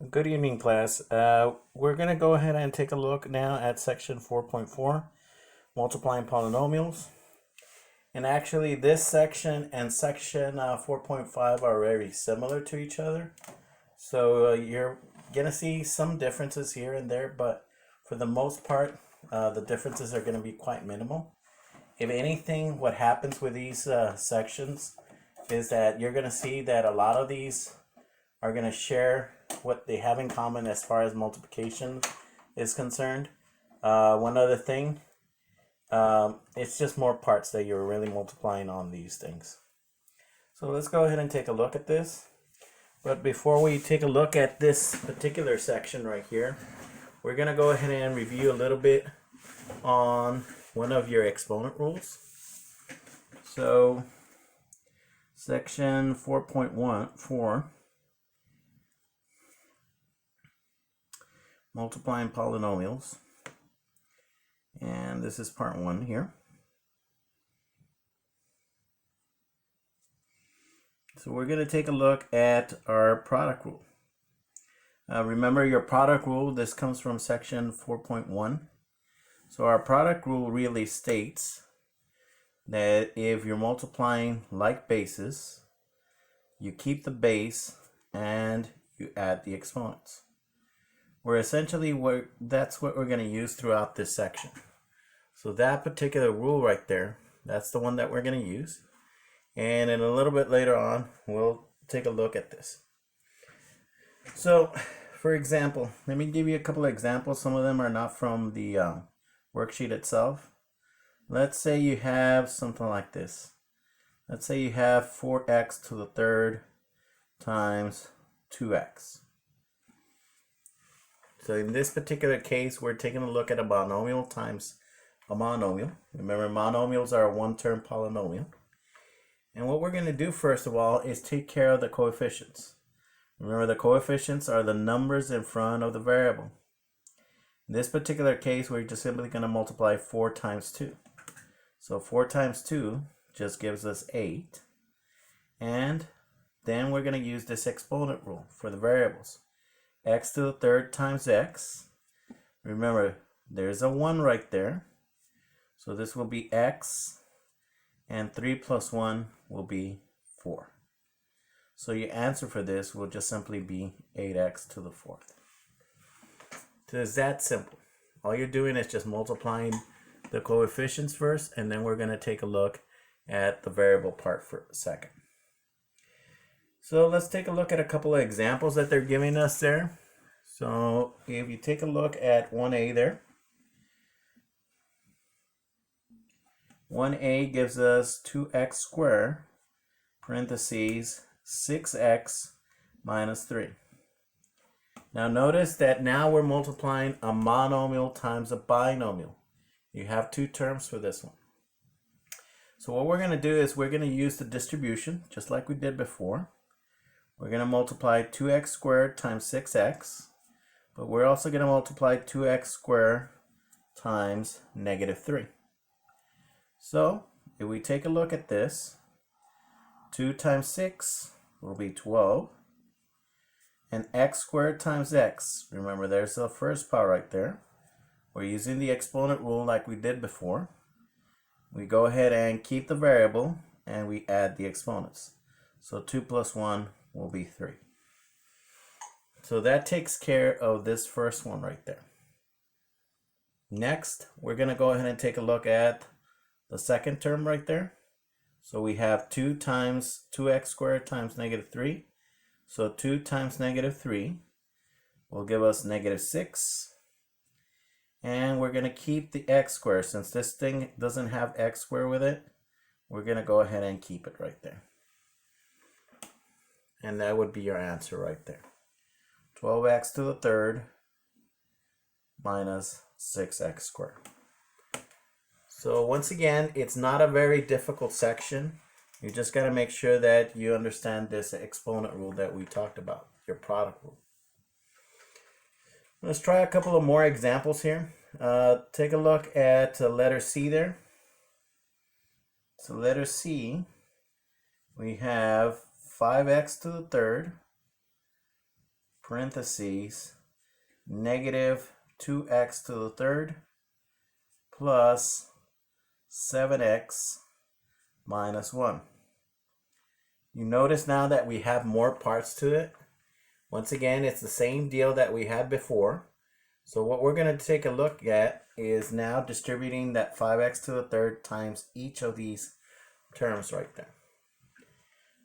Good evening, class. We're going to go ahead and take a look now at section 4.4, multiplying polynomials. And actually, this section and section 4.5 are very similar to each other. So you're going to see some differences here and there, but for the most part, the differences are going to be quite minimal. If anything, what happens with these sections is that you're going to see that a lot of these are going to share what they have in common as far as multiplication is concerned. One other thing, it's just more parts that you're really multiplying on these things. So let's go ahead and take a look at this. But before we take a look at this particular section right here, we're going to go ahead and review a little bit on one of your exponent rules. So section 4.14, multiplying polynomials, and this is part 1 here. So we're going to take a look at our product rule. Remember your product rule, this comes from section 4.1. So our product rule really states that if you're multiplying like bases, you keep the base and you add the exponents. That's what we're going to use throughout this section. So that particular rule right there, that's the one that we're going to use. And in a little bit later on, we'll take a look at this. So, for example, let me give you a couple of examples. Some of them are not from the worksheet itself. Let's say you have something like this. Let's say you have 4x to the third times 2x. So in this particular case, we're taking a look at a monomial times a monomial. Remember, monomials are a one-term polynomial. And what we're going to do first of all is take care of the coefficients. Remember, the coefficients are the numbers in front of the variable. In this particular case, we're just simply going to multiply 4 times 2. So 4 times 2 just gives us 8. And then we're going to use this exponent rule for the variables. X to the third times x. Remember, there's a 1 right there. So this will be x, and 3 plus 1 will be 4. So your answer for this will just simply be 8x to the fourth. So it's that simple. All you're doing is just multiplying the coefficients first, and then we're going to take a look at the variable part for a second. So let's take a look at a couple of examples that they're giving us there. So if you take a look at 1a there, 1a gives us 2x squared, parentheses, 6x minus 3. Now notice that now we're multiplying a monomial times a binomial. You have two terms for this one. So what we're going to do is we're going to use the distribution, just like we did before. We're going to multiply 2x squared times 6x, but we're also going to multiply 2x squared times negative 3. So if we take a look at this, 2 times 6 will be 12, and x squared times x, remember there's the first part right there. We're using the exponent rule like we did before. We go ahead and keep the variable and we add the exponents. So 2 plus 1 will be 3. So that takes care of this first one right there. Next, we're going to go ahead and take a look at the second term right there. So we have 2 times 2x squared times negative 3. So 2 times negative 3 will give us negative 6. And we're going to keep the x squared. Since this thing doesn't have x squared with it, we're going to go ahead and keep it right there. And that would be your answer right there. 12x to the third minus 6x squared. So once again, it's not a very difficult section. You just got to make sure that you understand this exponent rule that we talked about, your product rule. Let's try a couple of more examples here. Take a look at letter C there. So letter C, we have 5x to the third parentheses negative 2x to the third plus 7x minus 1. You notice now that we have more parts to it. Once again, it's the same deal that we had before. So what we're going to take a look at is now distributing that 5x to the third times each of these terms right there.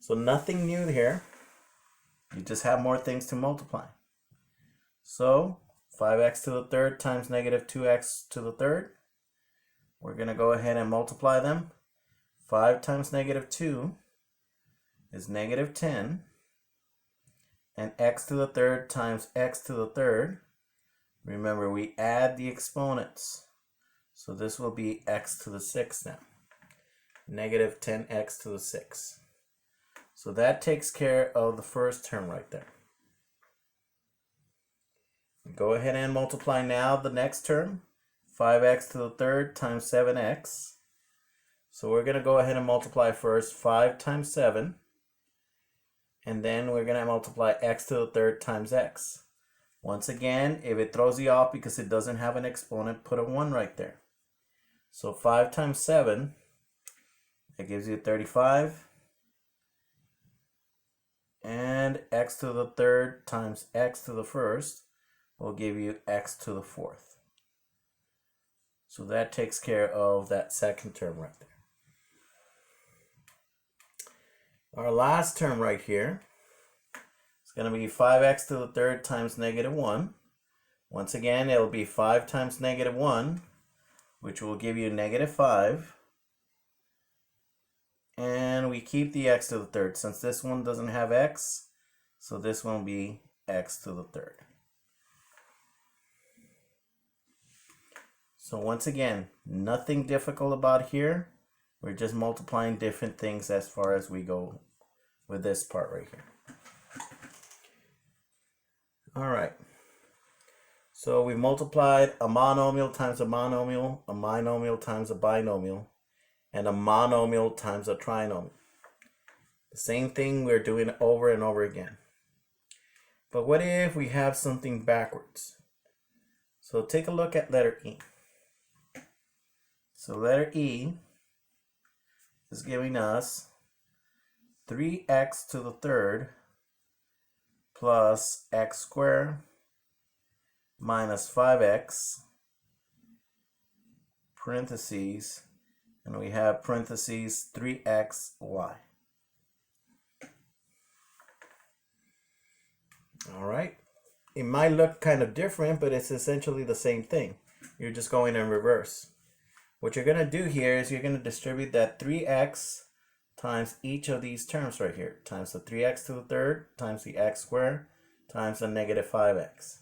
So nothing new here. You just have more things to multiply. So 5x to the third times negative 2x to the third. We're going to go ahead and multiply them. 5 times negative 2 is negative 10. And x to the third times x to the third. Remember, we add the exponents. So this will be x to the 6 now. Negative 10x to the 6. So that takes care of the first term right there. Go ahead and multiply now the next term. 5x to the third times 7x. So we're going to go ahead and multiply first 5 times 7. And then we're going to multiply x to the third times x. Once again, if it throws you off because it doesn't have an exponent, put a 1 right there. So 5 times 7, that gives you 35. And x to the third times x to the first will give you x to the fourth. So that takes care of that second term right there. Our last term right here is going to be 5x to the third times negative 1. Once again, it'll be 5 times negative 1, which will give you negative 5. And we keep the x to the third. Since this one doesn't have x, so this one will be x to the third. So once again, nothing difficult about here. We're just multiplying different things as far as we go with this part right here. All right. So we multiplied a monomial times a monomial times a binomial, and a monomial times a trinomial. The same thing we're doing over and over again. But what if we have something backwards? So take a look at letter E. So letter E is giving us 3x to the third plus x squared minus 5x parentheses, and we have parentheses 3xy. All right. It might look kind of different, but it's essentially the same thing. You're just going in reverse. What you're going to do here is you're going to distribute that 3x times each of these terms right here, times the 3x to the third, times the x squared, times the negative 5x.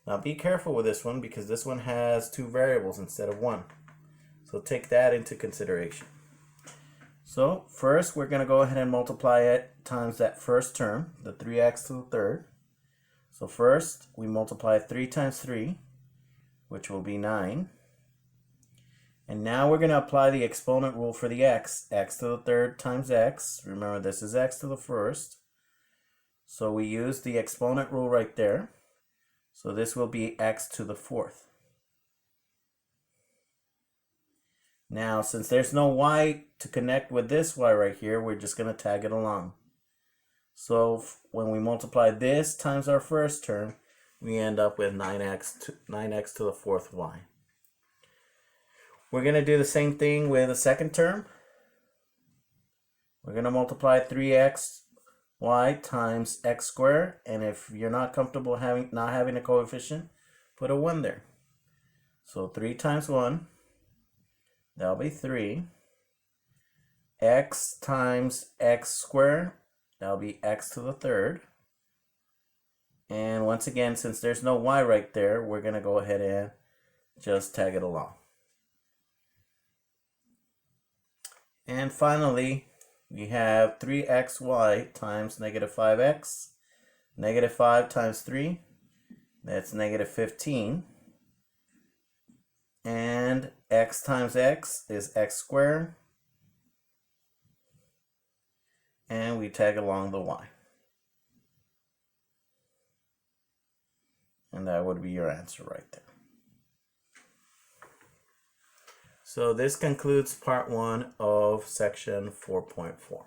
Now be careful with this one because this one has 2 variables instead of 1. So take that into consideration. So first we're going to go ahead and multiply it times that first term, the 3x to the third. So first we multiply 3 times 3, which will be 9. And now we're going to apply the exponent rule for the x. X to the third times x. Remember, this is x to the first. So we use the exponent rule right there. So this will be x to the fourth. Now, since there's no y to connect with this y right here, we're just going to tag it along. So when we multiply this times our first term, we end up with 9x to the fourth y. We're going to do the same thing with the second term. We're going to multiply 3xy times x squared, and if you're not comfortable not having a coefficient, put a 1 there. So 3 times 1, that'll be 3. X times x squared, that'll be x to the third. And once again, since there's no y right there, we're going to go ahead and just tag it along. And finally, we have 3xy times negative 5x. Negative 5 times 3, that's negative 15. And x times x is x squared. And we tag along the y. And that would be your answer right there. So this concludes part 1 of section 4.4.